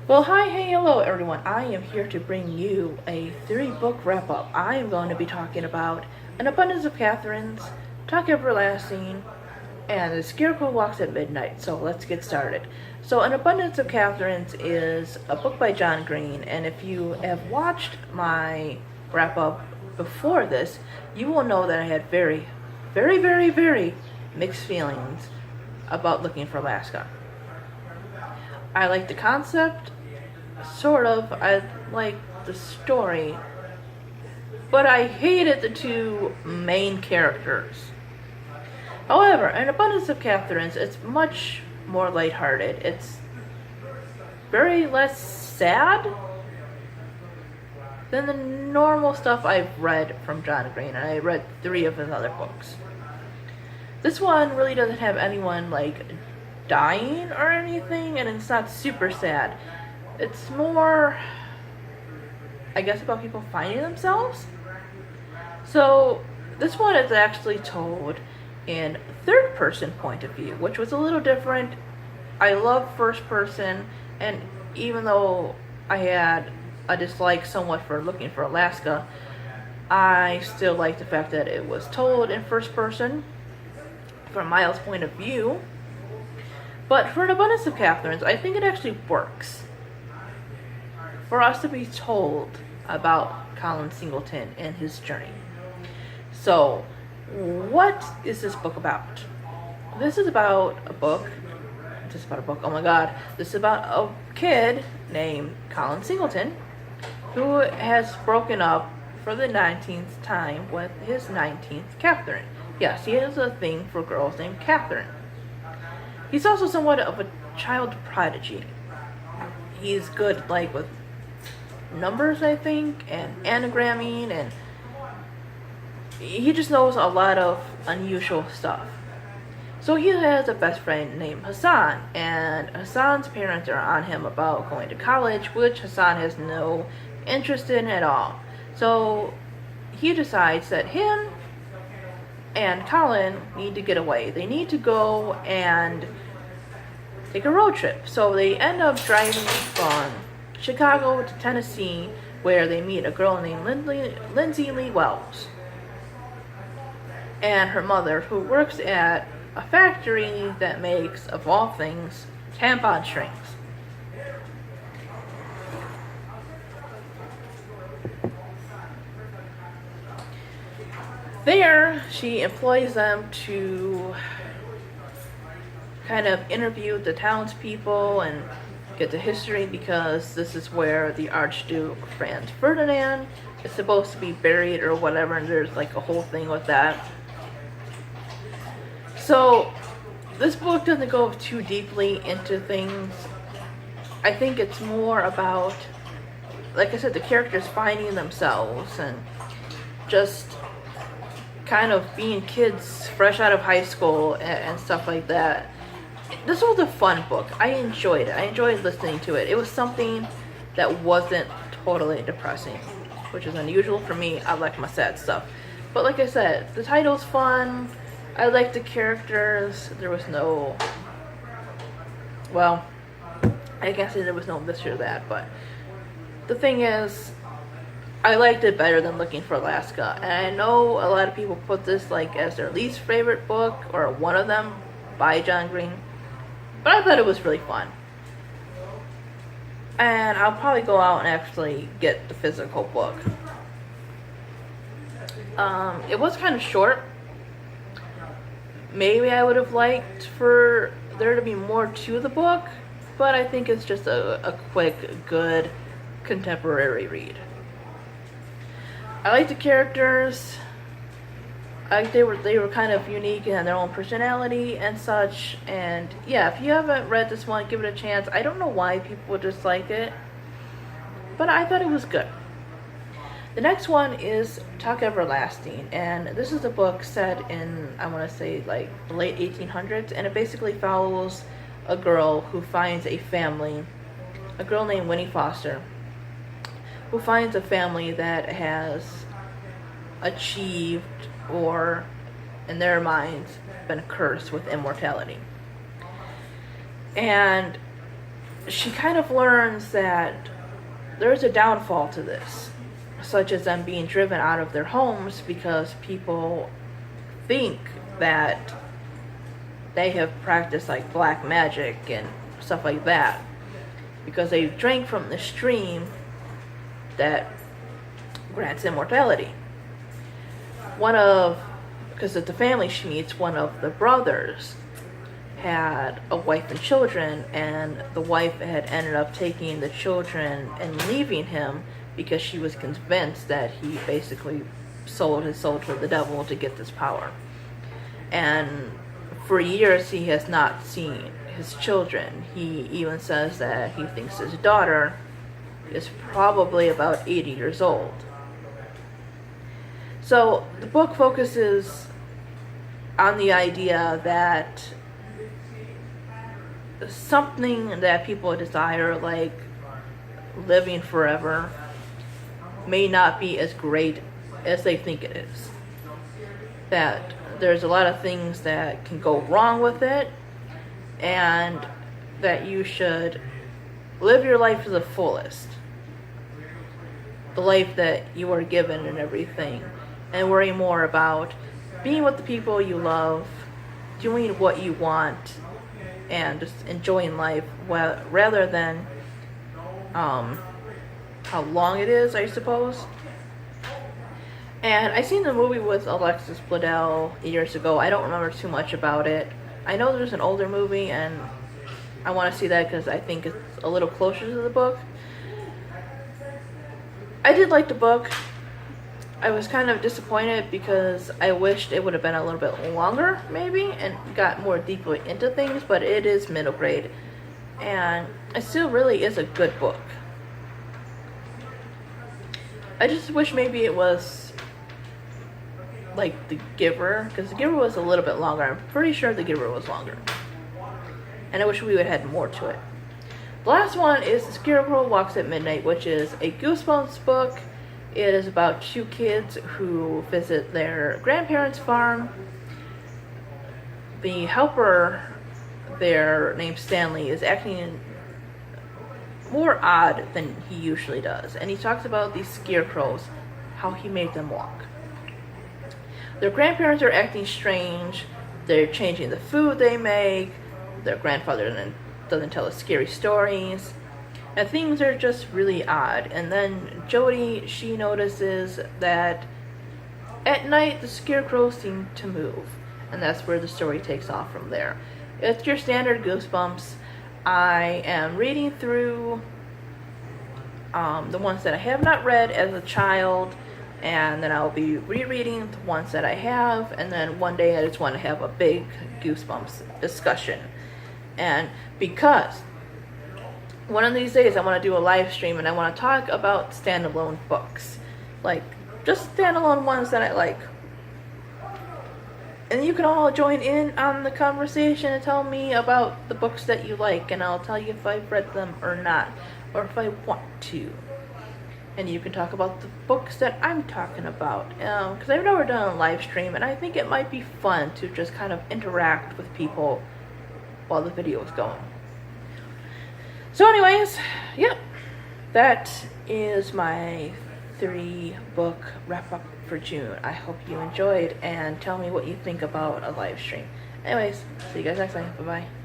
Well, hi, hey, hello, everyone. I am here to bring you a three-book wrap-up. I am going to be talking about An Abundance of Catherines, Talk Everlasting, and The Scarecrow Walks at Midnight. So let's get started. So An Abundance of Catherines is a book by John Green, and if you have watched my wrap-up before this, you will know that I had very mixed feelings about Looking for Alaska. I like the concept, sort of. I like the story, but I hated the two main characters. However, An Abundance of Catherines, it's much more lighthearted. It's very less sad than the normal stuff I've read from John Green, and I read 3 of his other books. This one really doesn't have anyone like dying or anything, and it's not super sad. It's more, I guess, about people finding themselves. So this one is actually told in third person point of view, which was a little different. I love first person, and even though I had a dislike somewhat for Looking for Alaska, I still like the fact that it was told in first person from Miles' point of view. But for An Abundance of Catherines, I think it actually works for us to be told about Colin Singleton and his journey. So, what is this book about? This is about a book. Oh my god. This is about a kid named Colin Singleton who has broken up for the 19th time with his 19th Catherine. Yes, he has a thing for girls named Catherine. He's also somewhat of a child prodigy. He's good, like, with numbers, I think, and anagramming, and he just knows a lot of unusual stuff. So he has a best friend named Hassan, and Hassan's parents are on him about going to college, which Hassan has no interest in at all. So he decides that him and Colin need to get away. They need to go and take a road trip. So they end up driving from Chicago to Tennessee, where they meet a girl named Lindsay Lee Wells and her mother, who works at a factory that makes, of all things, tampon strings. There, she employs them to kind of interview the townspeople and get the history, because this is where the Archduke Franz Ferdinand is supposed to be buried or whatever, and there's like a whole thing with that. So this book doesn't go too deeply into things. I think it's more about, like I said, the characters finding themselves and just kind of being kids fresh out of high school and stuff like that. This was a fun book. I enjoyed it. I enjoyed listening to it. It was something that wasn't totally depressing, which is unusual for me. I like my sad stuff. But like I said, the title's fun. I like the characters. There was no, well, I can't say there was no this or that, but the thing is, I liked it better than Looking for Alaska. And I know a lot of people put this like as their least favorite book, or one of them, by John Green. But I thought it was really fun. And I'll probably go out and actually get the physical book. It was kind of short. Maybe I would have liked for there to be more to the book, but I think it's just a quick, good, contemporary read. I like the characters. They were kind of unique and had their own personality and such. And yeah, if you haven't read this one, give it a chance. I don't know why people dislike it, but I thought it was good. The next one is Talk Everlasting, and this is a book set in, I want to say, like the late 1800s, and it basically follows a girl who finds a family, a girl named Winnie Foster, who finds a family that has achieved, or in their minds, been cursed with immortality. And she kind of learns that there's a downfall to this, such as them being driven out of their homes because people think that they have practiced like black magic and stuff like that because they drank from the stream that grants immortality. Because at the family she meets, one of the brothers had a wife and children, and the wife had ended up taking the children and leaving him because she was convinced that he basically sold his soul to the devil to get this power. And for years he has not seen his children. He even says that he thinks his daughter is probably about 80 years old. So the book focuses on the idea that something that people desire, like living forever, may not be as great as they think it is. That there's a lot of things that can go wrong with it, and that you should live your life to the fullest. The life that you are given and everything. And worry more about being with the people you love, doing what you want, and just enjoying life rather than how long it is, I suppose. And I seen the movie with Alexis Bledel years ago. I don't remember too much about it. I know there's an older movie, and I want to see that because I think it's a little closer to the book. I did like the book. I was kind of disappointed because I wished it would have been a little bit longer, maybe, and got more deeply into things, but it is middle grade. And it still really is a good book. I just wish maybe it was like The Giver, because The Giver was a little bit longer. I'm pretty sure The Giver was longer. And I wish we would have had more to it. The last one is The Scarecrow Walks at Midnight, which is a Goosebumps book. It is about two kids who visit their grandparents' farm. The helper there, named Stanley, is acting more odd than he usually does. And he talks about these scarecrows, how he made them walk. Their grandparents are acting strange. They're changing the food they make. Their grandfather doesn't tell us scary stories. And things are just really odd. And then Jody, she notices that at night the scarecrows seem to move. And that's where the story takes off from there. It's your standard Goosebumps. I am reading through the ones that I have not read as a child. And then I'll be rereading the ones that I have. And then one day I just want to have a big Goosebumps discussion. And because one of these days I want to do a live stream and I want to talk about standalone books. Like, just standalone ones that I like. And you can all join in on the conversation and tell me about the books that you like. And I'll tell you if I've read them or not. Or if I want to. And you can talk about the books that I'm talking about. Because I've never done a live stream. And I think it might be fun to just kind of interact with people while the video is going. So anyways, yep, that is my 3-book wrap-up for June. I hope you enjoyed, and tell me what you think about a live stream. Anyways, see you guys next time. Bye-bye.